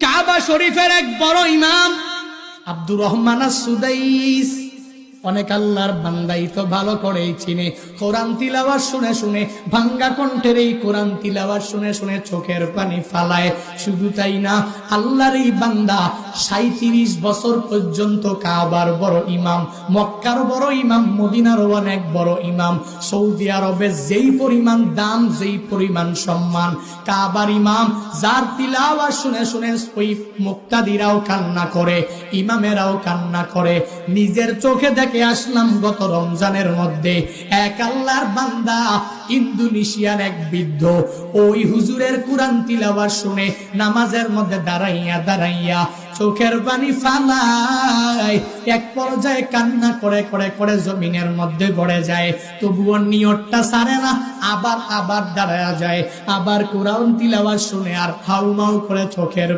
কাবা শরীফের এক বড় ইমাম আব্দুর রহমান আস-সুদাইস, অনেক আল্লাহর বান্দাই তো ভালো করেই চিনে। কোরআন তিলাওয়াত শুনে শুনে, ভাঙ্গা কণ্ঠের এই কোরআন তিলাওয়াত শুনে শুনে চোখের পানি ফালায়। শুধু তাই না, আল্লাহর এই বান্দা 37 বছর পর্যন্ত কাবার বড় ইমাম, মক্কার বড় ইমাম, মদিনার অনেক বড় ইমাম। সৌদি আরবে যেই পরিমাণ দাম, যেই পরিমাণ সম্মান, কাবার ইমাম যার তিলাওয়াত শুনে শুনে ওই মুক্তাদিরাও কান্না করে, ইমামেরাও কান্না করে। নিজের চোখে দেখে আসলাম গত রমজানের মধ্যে এক আল্লাহর বান্দা ইন্দোনেশিয়ার এক বৃদ্ধ ওই হুজুরের কোরআন তিলাওয়াত শুনে নামাজের মধ্যে দাঁড়াইয়া দাঁড়াইয়া চোখের পানি ফালায়, এক পর্যায়ে কান্না করে করে করে জমিনের মধ্যে গড়ে যায়। তবুও নিয়তটা ছাড়ে না, আবার দাঁড়ায়া যায়, আবার কোরআন তিলাওয়াত শুনে আর হাউমাউ করে চোখের